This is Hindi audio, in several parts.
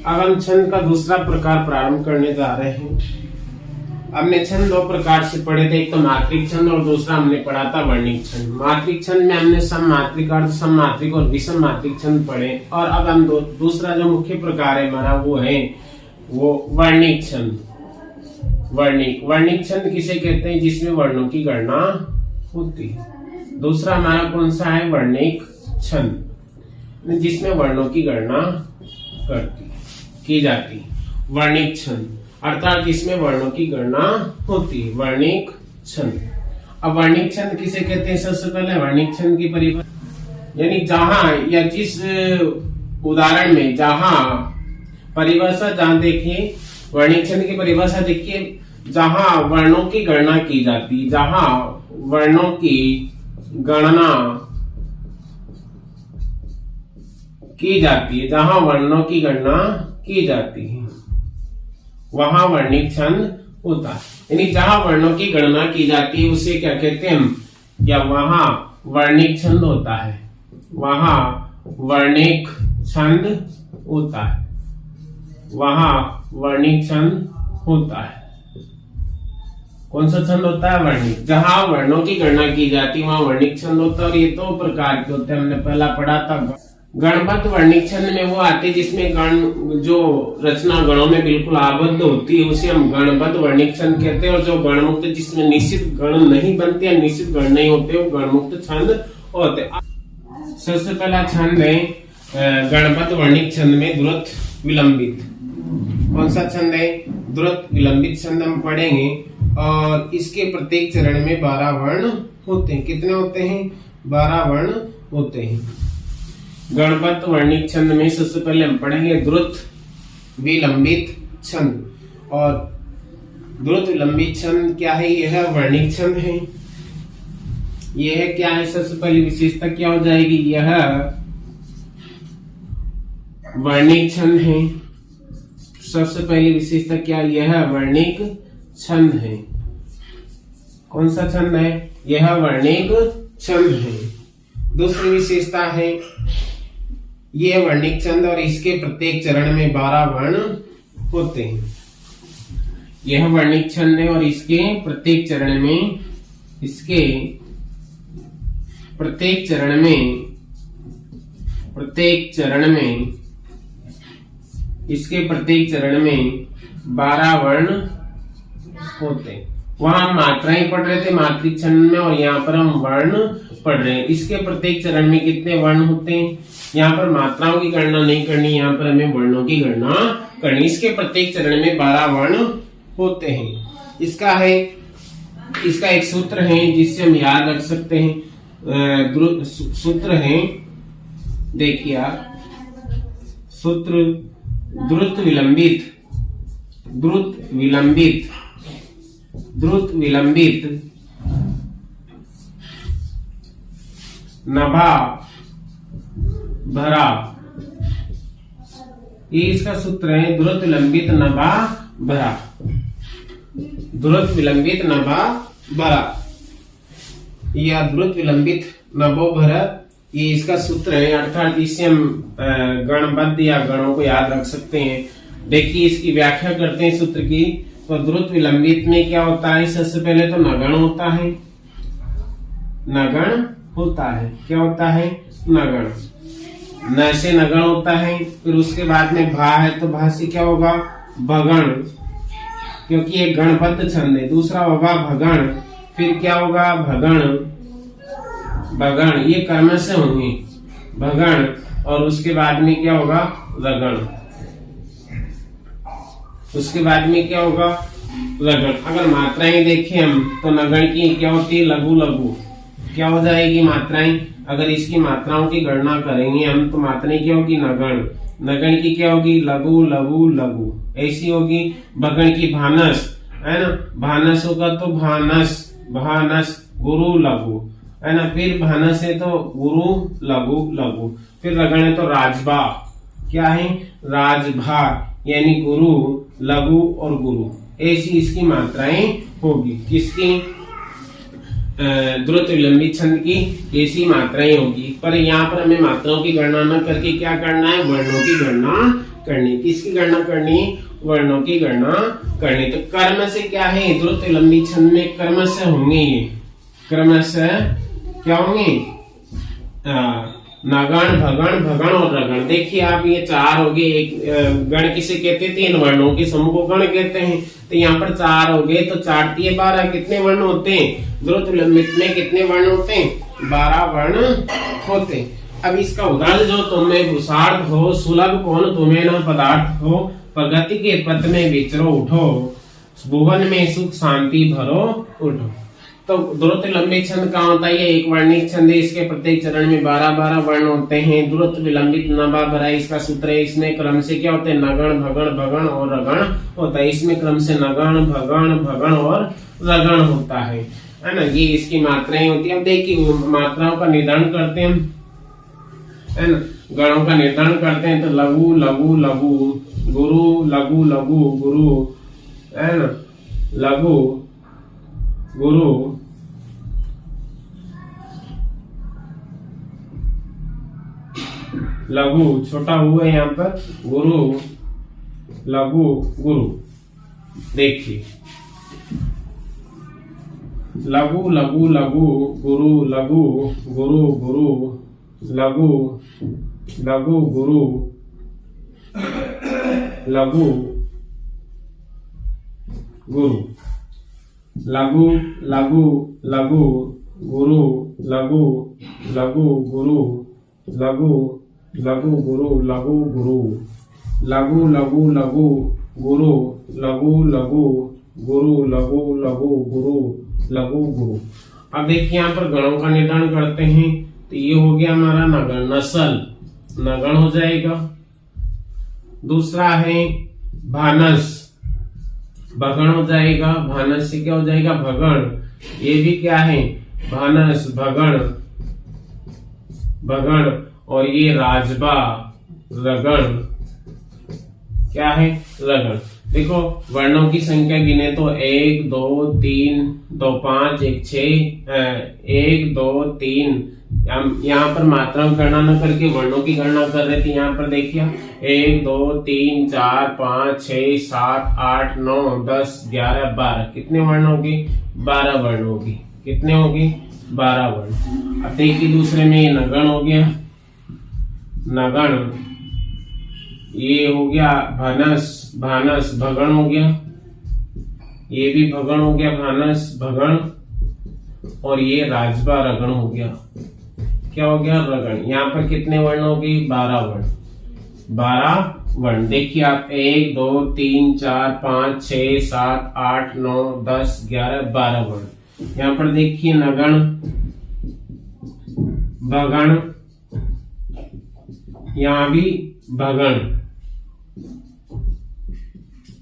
अब हम छंद का दूसरा प्रकार प्रारंभ करने जा रहे हैं। हमने छंद दो प्रकार से पढ़े थे, एक तो मात्रिक छंद और दूसरा हमने पढ़ा था वर्णिक छंद। मात्रिक छंद में हमने सम मात्रिक, अर्ध सम मात्रिक और विषम मात्रिक छंद पढ़े, और अब हम दूसरा जो मुख्य प्रकार है हमारा वो वर्णिक छंद। वर्णिक छंद किसे कहते हैं? जिसमें वर्णों की गणना होती है। दूसरा हमारा कौन सा है? वर्णिक छंद, जिसमें वर्णों की गणना की जाती है। वर्णिक छंद अर्थात जिसमें वर्णों की गणना होती है, वर्णिक छंद। अब वर्णिक छंद किसे कहते हैं? सबसे पहले वर्णिक छंद की परिभाषा, यानी जहां या जिस उदाहरण में जहां परिभाषा, जहां देखिए वर्णिक छंद की परिभाषा देखिए, जहां वर्णों की गणना की जाती, जहां वर्णों की गणना की जाती है, जहां वर्णों की गणना की जाती है, वहां वर्णिक छंद होता है। यानी जहां वर्णों की गणना की जाती है उसे क्या कहते हैं हम? या वहां वर्णिक छंद होता है, वहां वर्णिक छंद होता है, वहां वर्णिक छंद होता है। कौन सा छंद होता है? वर्णिक। जहां वर्णों की गणना की जाती है वहां वर्णिक छंद होता है। और ये दो प्रकार के होते हैं, हमने पहला पढ़ा था। गणबद्ध वर्णिक छंद में वो आते जिसमें गण, जो रचना गणों में बिल्कुल आबद्ध होती है, उसे हम गणबद्ध वर्णिक छंद कहते हैं। और जो गणमुक्त, जिसमें निश्चित गण नहीं बनते या निश्चित गण नहीं होते, वो गणमुक्त छंद होते। सबसे पहला छंद है गणबद्ध वर्णिक छंद में द्रुत विलंबित। कौन सा छंद है? द्रुत विलंबित छंद हम पढ़ेंगे। और इसके प्रत्येक चरण में 12 वर्ण होते हैं। कितने होते हैं? 12 वर्ण होते हैं। गणबद्ध वर्णिक छंद में सबसे पहले हम पढ़ेंगे द्रुत विलंबित छंद। और द्रुत विलंबित छंद क्या है? यह वर्णिक छंद है। यह क्या है? सबसे पहली विशेषता क्या हो जाएगी? यह वर्णिक छंद है। सबसे पहली विशेषता क्या? यह वर्णिक छंद है। कौन सा छंद है? यह वर्णिक छंद है। दूसरी विशेषता है यह वर्णिक छंद और इसके प्रत्येक चरण में 12 वर्ण होते हैं। यह वर्णिक छंद है और इसके प्रत्येक चरण में, इसके प्रत्येक चरण में, इसके प्रत्येक चरण में 12 वर्ण होते हैं। वहां हम मात्राएं पढ़ रहे थे मात्रिक छंद में, और यहाँ पर हम वर्ण पढ़ रहे हैं। इसके प्रत्येक चरण में कितने वर्ण होते हैं? यहाँ पर मात्राओं की गणना नहीं करनी, यहाँ पर हमें वर्णों की गणना करनी। इसके प्रत्येक चरण में 12 वर्ण होते हैं। इसका एक सूत्र है जिससे हम याद रख सकते हैं। सूत्र है, देखिए आप, सूत्र द्रुत विलंबित नभा भरा। ये इसका सूत्र है, द्रुत विलंबित नभा भरा। द्रुत विलंबित नभा भरा या द्रुत विलंबित नभो भरा, ये इसका सूत्र है। अर्थात इससे हम गणबद्ध या गणों को याद रख सकते हैं। देखिए इसकी व्याख्या करते हैं सूत्र की। तो द्रुत विलंबित में क्या होता है? सबसे पहले तो नगण होता है। नगण होता है, क्या होता है? नगण। न से नगण होता है। फिर उसके बाद में भा है, तो भा से क्या होगा? भगण, क्योंकि ये गणबद्ध छंद है। दूसरा होगा भगण, फिर क्या होगा? भगण, ये कर्म से होंगे, भगण। और उसके बाद में क्या होगा? रगण। उसके बाद में क्या होगा? रगण। अगर मात्राएं देखें हम तो नगण की क्या होती है? लघु लघु। क्या हो जाएगी मात्राएं? अगर इसकी मात्राओं की गणना करेंगे हम तो मात्राएं क्या होगी? नगण। नगण की क्या होगी? लघु लघु लघु, ऐसी होगी। भगण की भानस, है ना? भानस होगा तो भानस गुरु लघु, है ना? फिर भानस है तो गुरु लघु लघु। फिर रगण है तो राजभा, क्या है? राजभा, यानी गुरु लघु और गुरु, ऐसी इसकी मात्राएं होगी। किसकी? द्रुत विलंबित छंद की ऐसी मात्राएं होगी। पर यहाँ पर हमें मात्राओं की गणना न करके क्या करना है? वर्णों की गणना करनी। किसकी गणना करनी? वर्णों की गणना करनी। तो कर्म से क्या है? द्रुत विलंबी छंद में कर्म से होंगे ये, कर्म से क्या होंगे? नगण, भगण, भगण और रगण। देखिए आप, ये चार हो गए। एक गण किसे कहते हैं? 3 वर्णों के समूह को गण कहते हैं। तो यहाँ पर 4 हो गए, तो 4 × 12 कितने वर्ण होते हैं? द्रुत विलंबित में कितने वर्ण होते हैं? 12 वर्ण होते हैं। अब इसका उदाहरण जो तुम्हें भूषार्थ हो, सुलभ कौन तुम्हें न पदार्थ हो, प्रगति के पथ में विचरो उठो, भुवन में सुख शांति भरो उठो। तो द्रुत विलंबित छंद का होता है? एक वर्णिक छंद है। इसके प्रत्येक चरण में 12 वर्ण होते हैं। द्रुत विलंबित नभा भरा इसका सूत्र है। इसमें क्रम से क्या होते हैं? नगण, भगण, भगण और रगण होता है। इसमें क्रम से नगण, भगण, भगण और रगण होता है ना। ये इसकी मात्राएं होती है। अब देखिए मात्राओं का निर्धारण करते हैं, है ना। गणों का निर्धारण करते हैं। तो लघु, लघु, लघु, गुरु, लघु, लघु, गुरु, है ना। लघु, गुरु, लघु, छोटा हुआ है यहाँ पर, गुरु, लघु, गुरु। देखिए लघु, लघु, लघु, गुरु, लघु, गुरु, गुरु, लघु, लघु, गुरु, लघु, गुरु, लघु, लघु, लघु, गुरु, लघु, लघु, गुरु, लघु, लघु, गुरु, लघु, गुरु, लघु, लघु, लघु, गुरु, लघु, लघु, गुरु, लघु, लघु, गुरु, लघु, गुरु। अब देखिए यहाँ पर गणों का निर्धारण करते हैं। तो ये हो गया हमारा नगण, नसल, नगण हो जाएगा। दूसरा है भानस, भगण हो जाएगा। भानस से क्या हो जाएगा? भगण। ये भी क्या है? भानस, भगण, भगण। और ये राजबा, रगण, क्या है? रगण। देखो वर्णों की संख्या गिने तो 1 2 3 2 5 1 6 1 2 3। यहाँ पर मात्राओं गणना न करके वर्णों की गणना कर रहे थे। यहाँ पर देखिए 1 2 3 4 5 6 7 8 9 10 11 12। कितने वर्ण होगी? 12 वर्ण होगी। कितने होगी? 12 वर्ण। अब देखिए दूसरे में नगण हो गया, नगण। ये हो गया भानस, भानस, भगण हो गया। ये भी भगण हो गया, भानस, भगण। और ये राजबा, रगण हो गया। क्या हो गया? रगण। यहाँ पर कितने वर्ण हो गए? 12 वर्ण। 12 वर्ण। देखिए आप 1 2 3 4 5 6 7 8 9 10 11 12 वर्ण। यहाँ पर देखिए नगण, भगण, यहाँ भी भगण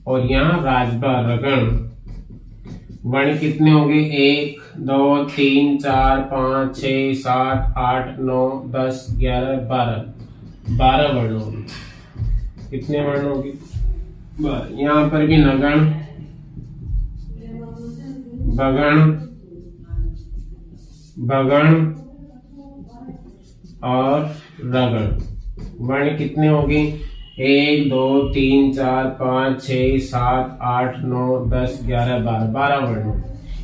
और यहाँ राजबा, रगण। वर्ण कितने हो गए? 1 2 3 4 5 6 7 8 9 10 11 12। 12 वर्ण होंगे। कितने वर्ण होंगे? यहाँ पर भी नगण, भगण, भगण और रगण। वर्ण कितने होंगे? 1 2 3 4 5 6 7 8 9 10 11 12। 12 वर्ण।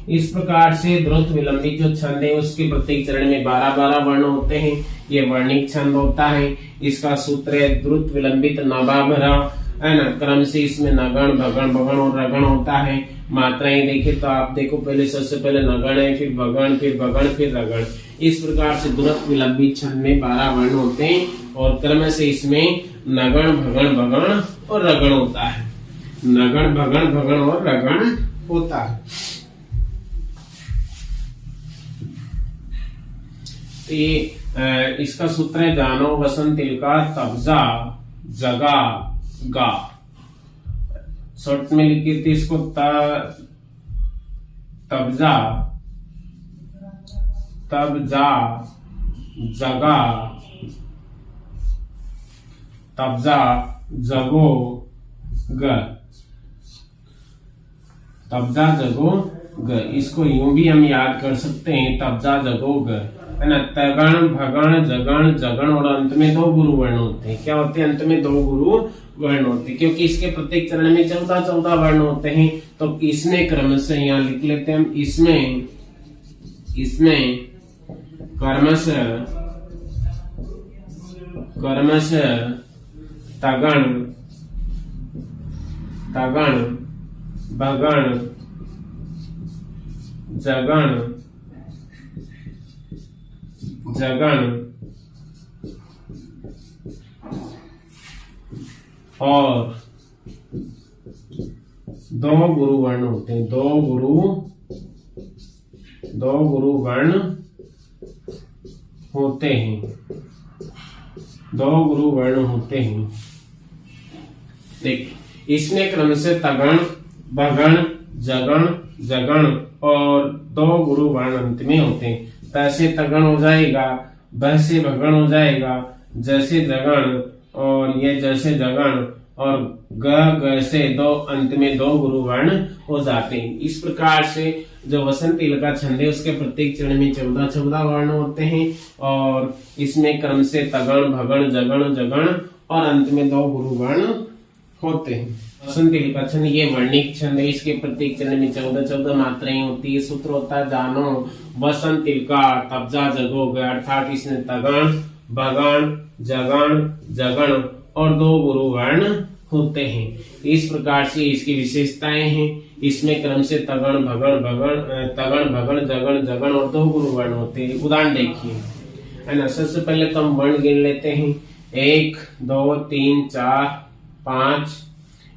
इस प्रकार से द्रुत विलंबित जो छंद है उसके प्रत्येक चरण में 12 वर्ण होते हैं। ये वर्णिक छंद होता है। इसका सूत्र है द्रुत विलंबित नभा भरा, है ना। क्रम से इसमें नगण, भगण, भगण और रगण होता है। मात्राएं देखे तो आप देखो, पहले सबसे पहले नगण है, फिर भगण, फिर भगण, फिर रगण। इस प्रकार से द्रुत विलंबित छंद में 12 वर्ण होते हैं और क्रम से इसमें नगण, भगण, भगण और रगण होता है। नगण, भगण, भगण और रगण होता है। तो ये इसका सूत्र है जानो वसंत तिलका तब्जा जगा गा। शॉर्ट में लिखी थी इसको तब्जा, तब्जा, जगा, तब्जा, जगो, ग। तब्जा, जगो, ग। इसको यूं भी हम याद कर सकते हैं, तब्जा, जगो, ग, है ना। तगण, भगण, जगण, जगण और अंत में 2 गुरु वर्ण होते हैं। क्या होते हैं? अंत में 2 गुरु वर्ण होते हैं, क्योंकि इसके प्रत्येक चरण में 14 वर्ण होते हैं। तो इसमें क्रमशः यहाँ लिख लेते हैं हम, इसमें क्रमशः तगण भगण जगण और 2 गुरु वर्ण होते हैं। 2 गुरु वर्ण होते हैं। 2 गुरु वर्ण होते हैं। देख, इसमें क्रमशः तगण भगण जगण और 2 गुरु वर्ण अंत में होते हैं। तैसे तगण हो जाएगा, वैसे भगण हो जाएगा, जैसे जगण और ये जैसे जगण और ग से 2 अंत में 2 गुरु वर्ण हो जाते हैं। इस प्रकार से जो वसंत तिल का छंद है उसके प्रत्येक चरण में 14 वर्ण होते हैं और इसमें क्रम से तगण भगण जगण और अंत में 2 गुरु वर्ण होते हैं। वसंत तिल का छंद ये वर्णिक छंद है। इसके प्रत्येक चरण में 14 मात्राएं होती है। सूत्र होता है जानो वसंत तिल का तब्जा जगोगे, अर्थात इसमें तगण भगण जगण और 2 गुरु वर्ण होते हैं। इस प्रकार से इसकी विशेषताएं हैं। इसमें क्रम से तगण भगण जगण और 2 गुरु वर्ण होते हैं। उदाहरण देखिए, है ना। सबसे पहले तो हम वर्ण गिन लेते हैं। 1 2 3 4 5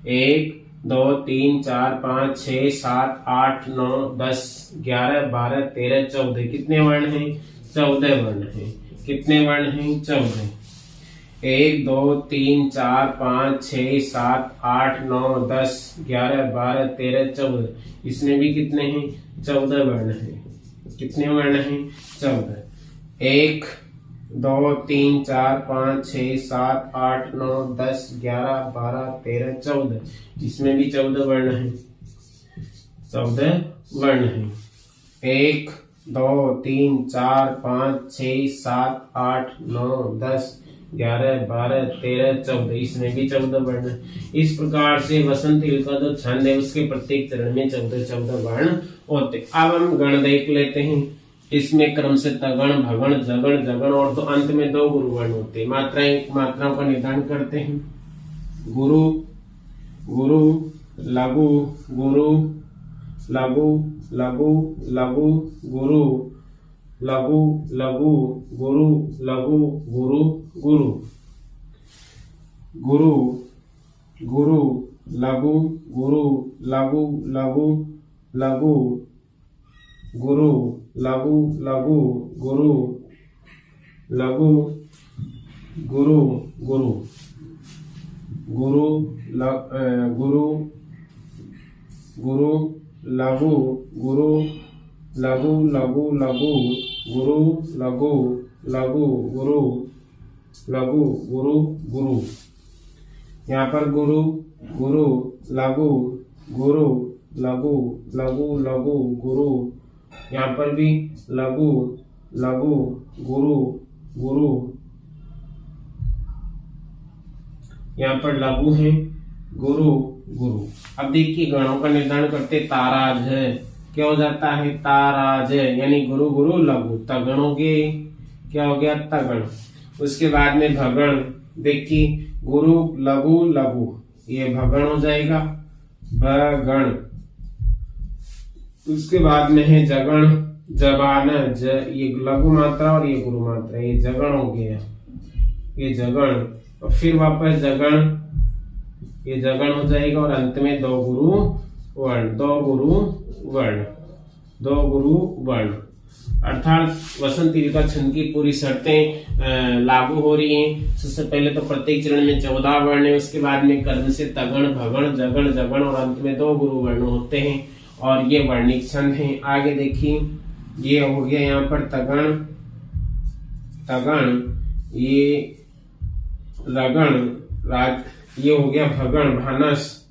1 2 3 4 5 6 7 8 9 10 11 12 13 14 कितने वर्ण हैं? 14 वर्ण हैं। कितने वर्ण हैं? 14। 1 2 3 4 5 6 7 8 9 10 11 12 13 14 इसमें भी कितने हैं? 14 वर्ण हैं। कितने वर्ण हैं? 14। 1 2 3 4 5 6 7 8 9 10 11 12 13 14 इसमें भी 14 वर्ण हैं। 14 वर्ण हैं। 1 2 3 4 5 6 7 8 9 10 11 12 13 14 इसमें भी 14 वर्ण है। इस प्रकार से वसंत तिल का जो छंद है उसके प्रत्येक चरण में 14 वर्ण होते। अब हम गण देख लेते हैं। इसमें क्रम से तगण भगण जगण और तो अंत में 2 गुरु वर्ण होते हैं। मात्राओं का निर्धारण करते हैं। गुरु लघु गुरु लघु गुरु लघु गुरु लघु गुरु लघु गुरु लघु गुरु यहाँ पर गुरु लघु गुरु, यहाँ पर भी लघु गुरु, यहाँ पर लघु है गुरु। अब देखिए गणों का निर्धारण करते। ताराज है, क्या हो जाता है? ताराज यानी गुरु लघु। तगणों के क्या हो गया? तगण। उसके बाद में भगण, देखिए गुरु लघु ये भगण हो जाएगा, भगण। उसके बाद में है जगण, जबान, ये लघु मात्रा और ये गुरु मात्रा, ये जगण हो गया, ये जगण। और फिर वापस जगण, ये जगण हो जाएगा और अंत में 2 गुरु वर्ण। अर्थात वसंत तिल का छंद की पूरी शर्तें लागू हो रही हैं। सबसे पहले तो प्रत्येक चरण में 14 वर्ण है। उसके बाद में कर्म से तगण भगण जगण और अंत में 2 गुरु वर्ण होते हैं और ये वर्णिक छंद है। आगे देखिए, ये हो गया यहाँ पर तगण, ये लगन, ये हो गया भगण, भानस,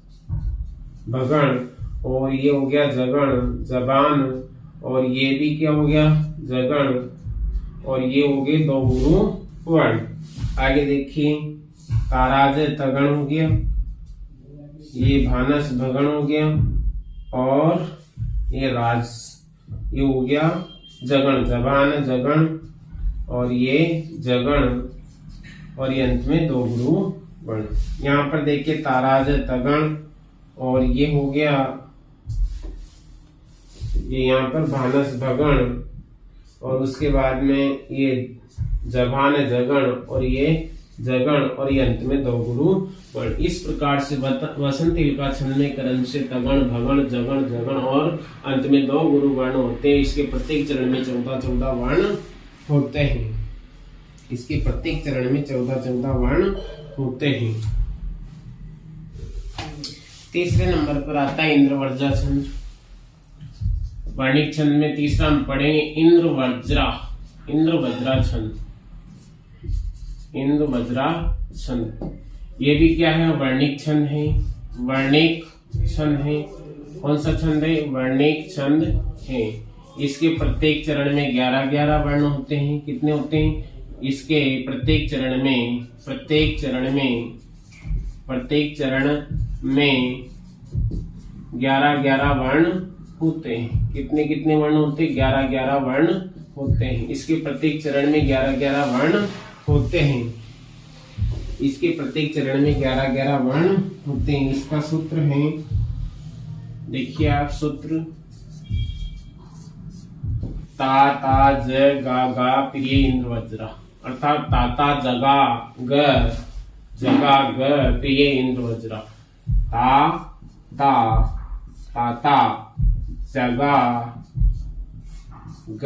भगण। और ये हो गया जगण, जबान। और ये भी क्या हो गया? जगण। और ये हो गए 2 गुरु वर्ण। आगे देखिए, ताराज तगण हो गया, ये भानस भगण हो गया, और ये राज, ये हो गया जगण, जबान जगण, और ये जगण, और ये अंत में दो गुरु वर्ण। यहाँ पर देखिए ताराज तगण, और ये हो गया, ये यहाँ पर भानस भगण, और उसके बाद में ये जबान जगण, और ये जगण, और ये अंत में दो गुरु वर्ण। इस प्रकार से वसंती का छंद में क्रम से तगण, भगण, जगण, जगण और अंत में दो गुरु वर्ण होते हैं। इसके प्रत्येक चरण में 14-14 वर्ण होते हैं। इसके प्रत्येक चरण में 14-14 वर्ण होते हैं। तीसरे नंबर पर आता है इंद्रवज्रा छंद। वर्णिक छंद में तीसरा हम पढ़ेंगे इंद्रवज्रा छंद। इंद्रवज्रा छंद, ये भी क्या है? वर्णिक छंद है। वर्णिक छंद है। कौन सा छंद है? वर्णिक छंद है। इसके प्रत्येक चरण में 11-11 वर्ण होते हैं। कितने होते हैं? इसके प्रत्येक चरण में 11-11 वर्ण होते हैं। कितने वर्ण होते हैं? 11-11 वर्ण होते हैं। इसके प्रत्येक चरण में 11-11 वर्ण होते हैं। इसके प्रत्येक चरण में 11-11 वर्ण होते हैं। इसका सूत्र है, देखिए आप सूत्र, ता ता ज गा गा प्रिय इंद्रवज्रा, अर्थात ताता जगा ग प्रिय इंद्रवज्रा। ता ता ताता जगा ग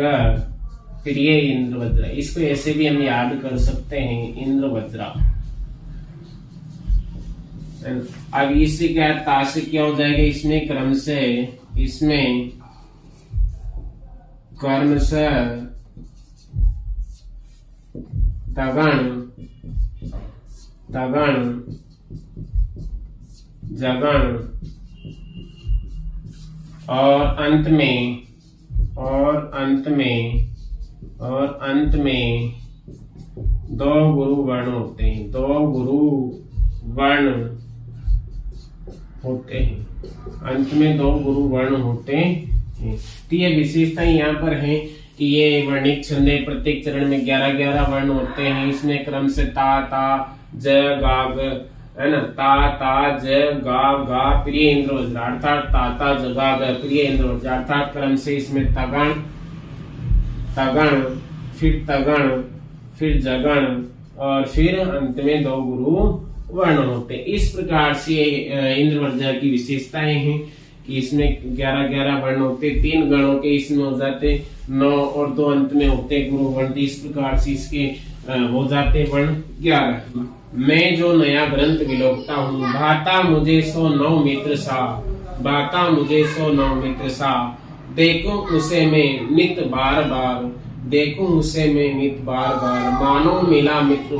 प्रिय इंद्रवज्रा। इसको ऐसे भी हम याद कर सकते हैं, इंद्रवज्रा। अब इससे क्या है? ता से क्या हो जाएगा? इसमें क्रम से, इसमें कर्म से तगण, जगण, और अंत में दो गुरु वर्ण होते हैं। दो गुरु वर्ण होते हैं। अंत में दो गुरु वर्ण होते हैं। तो ये विशेषता यहाँ पर है कि ये वर्णिक छंद है। प्रत्येक चरण में 11-11 वर्ण होते हैं। इसमें क्रम से ता ता ज गा ग, है ना, ता ता ज गा गा प्रिय इंद्रवज्रा, अर्थात ताता जगा ग प्रिय इंद्रवज्रा, अर्थात क्रम से इसमें तगण, फिर जगण, और फिर अंत में दो गुरु वर्ण होते हैं। इस प्रकार से इंद्रवज्रा की विशेषताएं हैं कि इसमें 11-11 वर्ण होते, 3 गणों के इसमें हो जाते 9, और 2 अंत में होते गुरु वर्ण। इस प्रकार से इसके हो जाते वर्ण 11। मैं जो नया ग्रंथ विलोकता हूँ, भाता मुझे सो नौ मित्र सा, देखूं उसे मैं नित बार बार, मानो मिला मित्र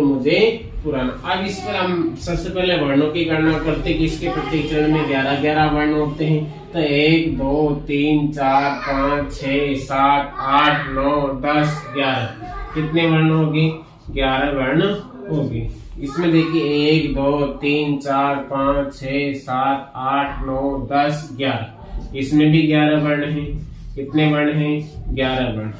मुझे पुराना। अब इस पर हम सबसे पहले वर्णों की गणना करते हैं कि इसके प्रत्येक चरण में 11-11 वर्ण होते हैं। तो 1 2 3 4 5 6 7 8 9 10 11, कितने वर्ण होंगे? 11 वर्ण होंगे। इसमें देखिए 1 2 3 4 5 6 7 8 9 10 11, इसमें भी 11 वर्ण हैं। कितने वर्ण हैं? 11 वर्ण।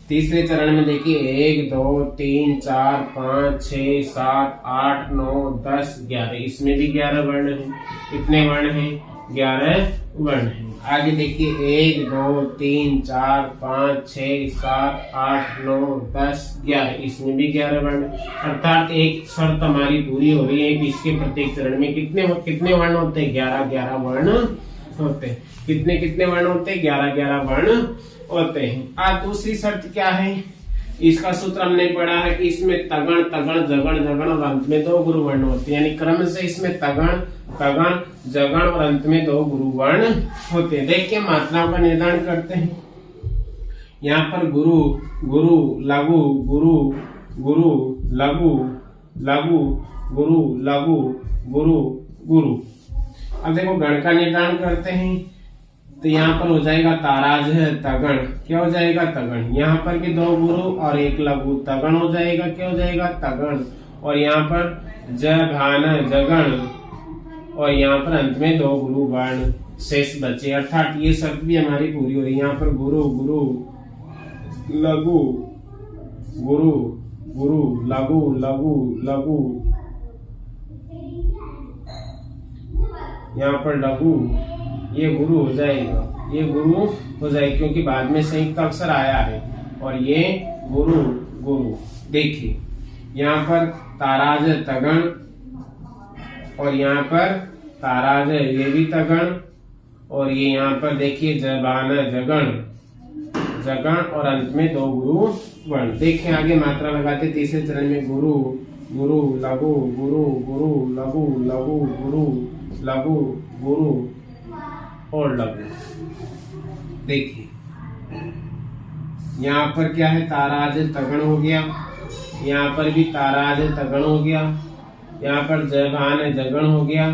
तीसरे चरण में देखिए 1 2 3 4 5 6 7 8 9 10 11, इसमें भी 11 वर्ण हैं। कितने वर्ण हैं? 11 वर्ण हैं। आगे देखिए 1 2 3 4 5 6 7 8 9 10 11, इसमें भी 11 वर्ण। अर्थात एक शर्त हमारी पूरी हो रही है कि इसके प्रत्येक चरण में कितने वर्ण होते हैं? 11-11 वर्ण होते हैं। कितने वर्ण होते हैं? 11-11 वर्ण होते हैं। अब दूसरी शर्त क्या है? इसका सूत्र हमने पढ़ा है कि इसमें तगण जगण और अंत में 2 गुरु वर्ण होते हैं। यानी क्रम से इसमें तगण जगण और अंत में 2 गुरु वर्ण होते हैं। देखिए मात्राओं का निर्धारण करते हैं। यहाँ पर गुरु लघु गुरु लघु गुरु। अब देखो गण का निर्धारण करते हैं। तो यहाँ पर हो जाएगा ताराज है तगण, क्या हो जाएगा तगण। यहाँ पर भी 2 गुरु और 1 लघु, तगण हो जाएगा, क्या हो जाएगा तगण। और यहाँ पर ज भान जगण, और यहाँ पर अंत में 2 गुरु वर्ण शेष बचे, अर्थात ये शर्त भी हमारी पूरी हो रही है। यहाँ पर गुरु गुरु लघु गुरु गुरु लघु लघु लघु, यहाँ पर लघु, ये गुरु हो जाएगा, ये गुरु हो जाएगा क्योंकि बाद में संयुक्त अक्षर आया है। और ये गुरु गुरु। देखिए यहाँ पर ताराज तगण, और यहाँ पर ताराज ये भी तगण, और ये यहाँ पर देखिए जबान जगण जगण, और अंत में 2 गुरु वर्ण। देखिए आगे मात्रा लगाते तीसरे चरण में गुरु गुरु लघु गुरु गुरु लघु लघु गुरु लघु गुरु और लघु। देखिए यहाँ पर क्या है, ताराज तगण हो गया, यहाँ पर भी ताराज तगण हो गया, यहाँ पर जबान जगण हो गया,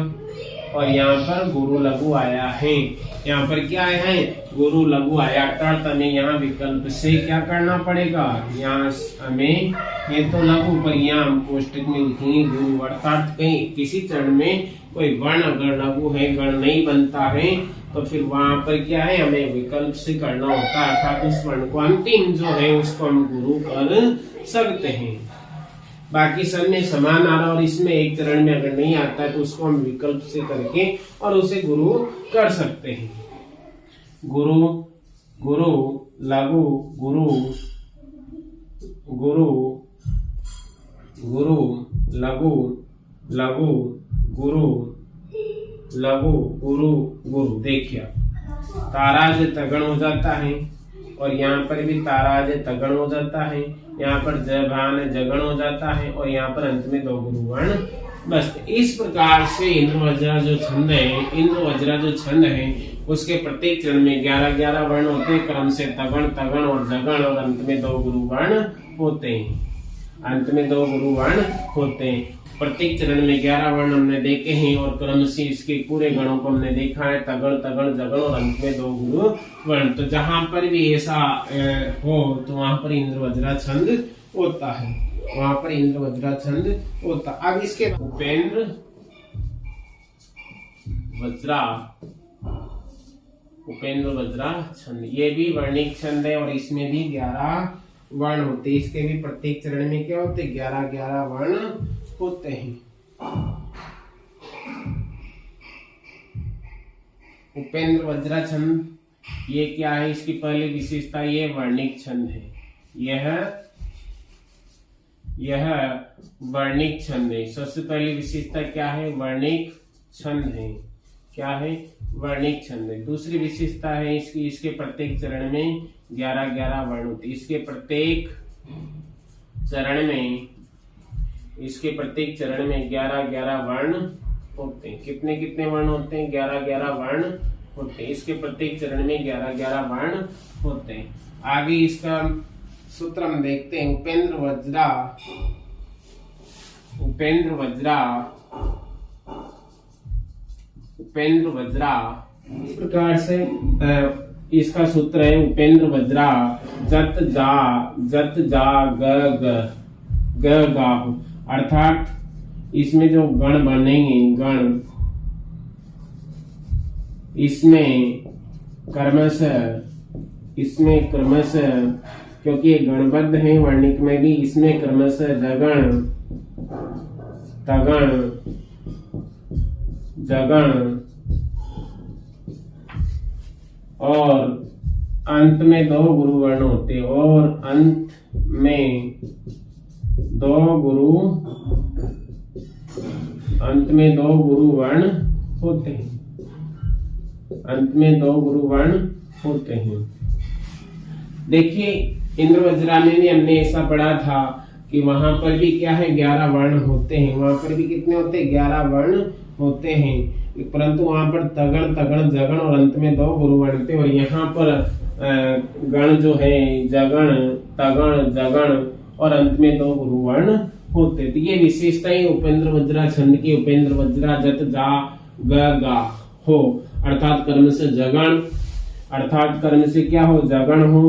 और यहाँ पर गुरु लघु आया है। यहाँ पर क्या आया है, गुरु लघु आया, अर्थात हमें यहाँ विकल्प से क्या करना पड़ेगा, यहाँ हमें ये तो लघु, पर यहाँ हम कोष्टक में लिखेंगे गुरु। अर्थात कहीं किसी चरण में कोई वर्ण अगर लघु है, गण नहीं बनता है, तो फिर वहां पर क्या है, हमें विकल्प से करना होता है, अर्थात उस वर्ण को अंतिम जो है उसको हम गुरु कर सकते हैं। बाकी सब में समान आ रहा और इसमें एक चरण में अगर नहीं आता है तो उसको हम विकल्प से करके और उसे गुरु कर सकते हैं। गुरु गुरु लघु गुरु गुरु गुरु लघु लघु गुरु लघु गुरु गुरु। देखिए ताराज तगण हो जाता है, और यहाँ पर भी ताराज तगण हो जाता है, यहाँ पर जभान जगण हो जाता है, और यहाँ पर अंत में 2 गुरु वर्ण बस। इस प्रकार से इंद्र वज्रा जो छंद है, इंद्र वज्रा जो छंद है उसके प्रत्येक चरण में 11-11 वर्ण होते हैं, क्रम से तगण तगण और जगण, और अंत में 2 गुरु वर्ण होते हैं, अंत में 2 गुरु वर्ण होते हैं। प्रत्येक चरण में 11 वर्ण हमने देखे हैं, और क्रम से इसके पूरे गणों को हमने देखा है, तगड़ तगड़ जगड़ और अंत में 2 गुरु वर्ण। तो जहां पर भी ऐसा हो तो वहां पर इंद्र वज्रा छंद होता है, वहां पर इंद्र वज्रा छंद होता। अब इसके उपेंद्र वज्रा, उपेंद्र वज्रा छंद, ये भी वर्णिक छंद है, और इसमें भी 11 वर्ण होते हैं। इसके भी प्रत्येक चरण में क्या होते हैं, 11-11 वर्ण होते हैं। उपेंद्र वज्रा छंद ये क्या है, इसकी पहली विशेषता ये वर्णिक छंद है, यह वर्णिक छंद है। सबसे पहली विशेषता क्या है, वर्णिक छंद है, क्या है, वर्णिक छंद है। दूसरी विशेषता है इसकी, इसके प्रत्येक चरण में 11-11 वर्ण होते हैं। इसके प्रत्येक चरण में, इसके प्रत्येक चरण में 11-11 वर्ण होते हैं। कितने कितने वर्ण होते हैं, 11-11 वर्ण होते हैं। इसके प्रत्येक चरण में 11-11 वर्ण होते हैं। आगे इसका सूत्र हम देखते हैं, उपेंद्र वज्रा, उपेंद्र वज्रा, उपेंद्र वज्रा, इस प्रकार से इसका सूत्र है उपेंद्र वज्रा जत जा ग गा, अर्थात इसमें जो गण बनेंगे, गण इसमें क्रमशः क्योंकि ये गणबद्ध है, वर्णिक में भी, इसमें क्रमशः जगण तगण जगण और अंत में 2 गुरु वर्ण होते हैं, और अंत में 2 गुरु वर्ण होते हैं, अंत में 2 गुरु वर्ण होते हैं। देखिए इंद्र वज्रा में भी हमने ऐसा पढ़ा था कि वहां पर भी क्या है, 11 वर्ण होते हैं। वहां पर भी कितने होते हैं, 11 वर्ण होते हैं, परंतु वहां पर तगण तगण जगण और अंत में 2 गुरु वर्ण थे। और यहाँ पर गण जो है जगण तगण जगण और अंत में 2 गुरु वर्ण होते। तो ये विशेषताएं उपेंद्र वज्रा छंद की, उपेंद्र वज्रा जत जा ग गा हो, अर्थात कर्म से जगण अर्थात कर्म से क्या हो, जगण हो,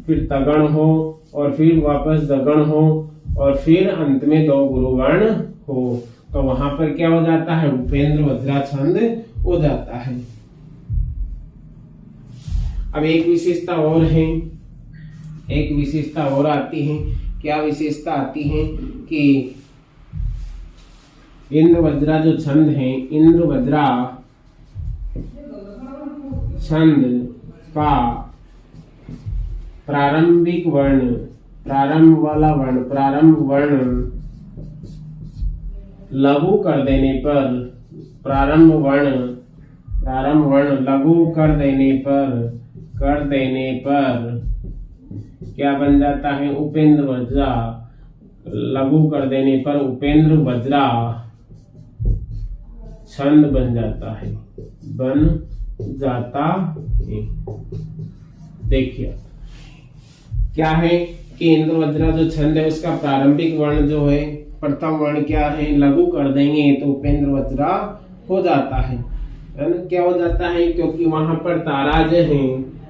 फिर तगण हो, और फिर वापस जगण हो, और फिर अंत में दो गुरुवर्ण हो, तो वहां पर क्या हो जाता है, उपेंद्र वज्रा छंद हो जाता है। अब एक विशेषता और है, एक विशेषता और आती है। क्या विशेषता आती है कि इंद्र वज्रा जो छंद है, इंद्र वज्रा छंद का प्रारंभिक वर्ण, प्रारंभ वाला वर्ण, प्रारंभ वर्ण लघु कर देने पर, प्रारंभ वर्ण लघु कर देने पर क्या बन जाता है, उपेंद्र वज्रा। लघु कर देने पर उपेंद्र वज्रा छंद बन जाता है, बन जाता है। देखिए क्या है कि इंद्र वज्रा जो छंद है उसका प्रारंभिक वर्ण जो है, प्रथम वर्ण क्या है, लघु कर देंगे तो उपेंद्र वज्रा हो जाता है ना। क्या हो जाता है, क्योंकि वहां पर ताराज है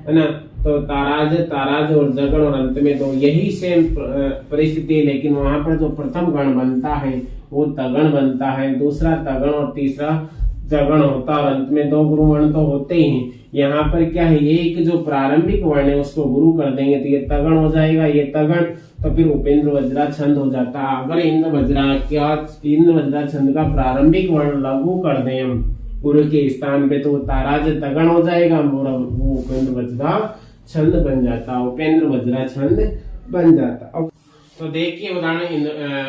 ना, तो ताराज और जगण और अंत में दो, यही सेम परिस्थिति है, लेकिन वहां पर जो प्रथम गण बनता है वो तगण बनता है, दूसरा तगण और तीसरा जगण होता है, और अंत में दो गुरु वर्ण तो होते ही हैं। यहाँ पर क्या है, एक जो प्रारंभिक वर्ण है उसको गुरु कर देंगे तो ये तगण हो जाएगा, ये तगण, तो फिर उपेंद्र वज्रा छंद हो जाता है। अगर इंद्र वज्रा छंद का प्रारंभिक वर्ण लघु कर दें हम गुरु के स्थान पे, तो वो ताराज तगण हो जाएगा, वो उपेंद्र वज्रा छंद बन जाता, उपेंद्र वज्रा छंद बन जाता। तो देखिए उदाहरण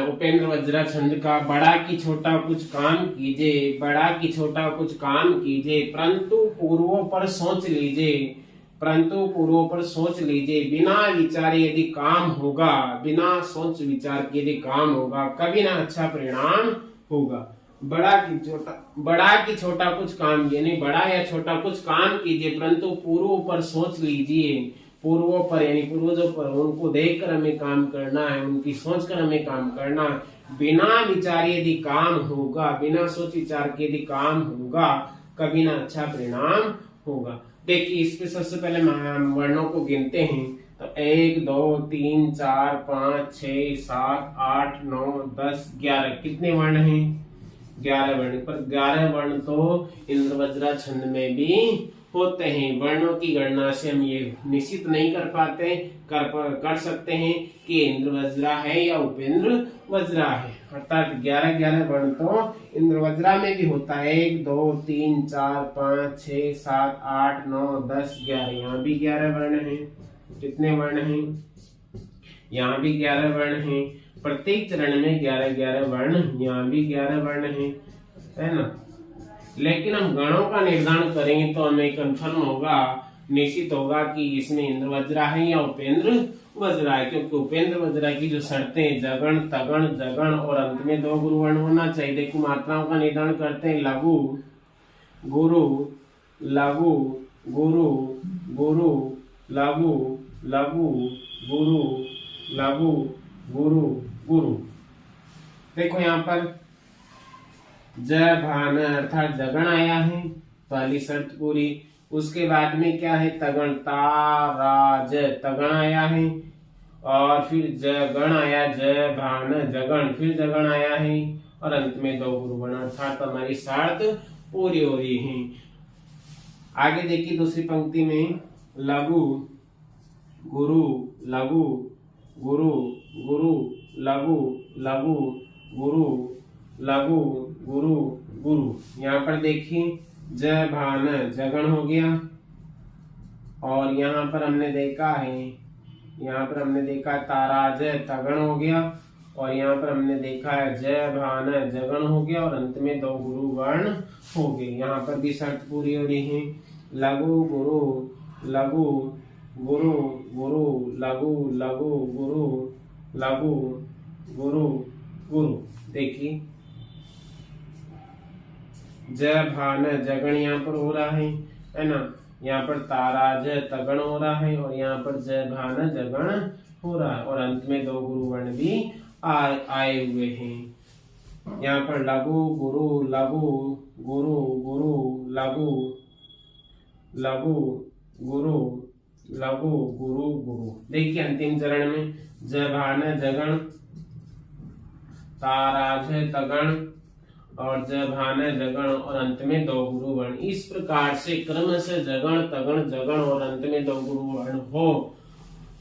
उपेंद्र वज्रा छंद का, बड़ा की छोटा कुछ काम कीजिए, बड़ा की छोटा कुछ काम कीजिए, परंतु पूर्वों पर सोच लीजिए, परंतु पूर्वों पर सोच लीजिए, बिना विचारे यदि काम होगा, बिना सोच विचार के यदि काम होगा, कभी ना अच्छा परिणाम होगा। बड़ा की छोटा कुछ काम, यानी बड़ा या छोटा कुछ काम कीजिए, परंतु पूर्वों पर सोच लीजिए, पूर्वों पर यानी पूर्वजों पर, उनको देखकर हमें काम करना है, उनकी सोच कर हमें काम करना है। बिना विचार यदि काम होगा, बिना सोच विचार के यदि काम होगा, कभी ना अच्छा परिणाम होगा। देखिए इस पे सबसे पहले वर्णों को गिनते हैं, तो 1 2 3 4 5 6 7 8 9 10 11, कितने वर्ण हैं, 11 वर्ण। पर 11 वर्ण तो इंद्र वज्रा छंद में भी होते हैं। वर्णों की गणना से हम ये निश्चित नहीं कर पाते, कर सकते हैं कि इंद्र वज्रा है या उपेंद्र वज्रा है, अर्थात 11 वर्ण तो इंद्र वज्रा में भी होता है। 1 2 3 4 5 6 7 8 9 10 11, यहाँ भी 11 वर्ण हैं। कितने वर्ण हैं, यहाँ भी 11 वर्ण हैं। प्रत्येक चरण में 11 वर्ण, यहाँ भी 11 वर्ण है ना। लेकिन हम गणों का निर्धारण करेंगे तो हमें कंफर्म होगा, निश्चित होगा कि इसमें इंद्र वज्रा है या उपेंद्र वज्रा है, क्योंकि उपेंद्र वज्रा की जो शर्तें जगण तगण जगण और अंत में दो गुरु वर्ण होना चाहिए। देखो मात्राओं का निर्धारण करते हैं, लघु गुरु लघु गुरु गुरु लघु लघु गुरु लघु गुरु गुरु। देखो यहाँ पर ज भान अर्थात जगण आया है, पहली शर्त पूरी। उसके बाद में क्या है, तगण ताराज तगण आया है, और फिर जगण आया ज भान जगण, फिर जगण आया है, और अंत में दो गुरु वर्ण, अर्थात हमारी शर्त पूरी हो रही है। आगे देखिए दूसरी पंक्ति में, लघु गुरु लघु गुरु गुरु लघु लघु गुरु लघु गुरु गुरु। यहाँ पर देखिए ज भान जगण हो गया, और यहाँ पर हमने देखा है, यहाँ पर हमने देखा ताराज तगण हो गया, और यहाँ पर हमने देखा है जय भान जगण हो गया, और अंत में दो गुरु वर्ण हो गए। यहाँ पर भी शर्त पूरी हो रही है। लघु गुरु लघु गुरु गुरु लघु लघु गुरु लघु गुरु गुरु। देखिए जय भान जगण यहाँ पर हो रहा है ना, यहाँ पर ताराज तगण हो रहा है, और यहाँ पर जय भान जगण हो रहा है, और अंत में दो गुरु वर्ण भी आए हुए हैं। यहाँ पर लघु गुरु लघु गुरु गुरु लघु लघु गुरु, लघु, गुरु, गुरु। देखिए अंतिम चरण में जभान जगण, ताराज तगण और जभान जगण और अंत में दो गुरु वर्ण। इस प्रकार से क्रम से जगण तगण जगण और अंत में दो गुरु वर्ण हो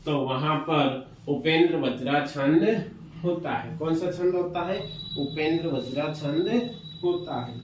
तो वहां पर उपेंद्र वज्रा छंद होता है। कौन सा छंद होता है? उपेंद्र वज्रा छंद होता है।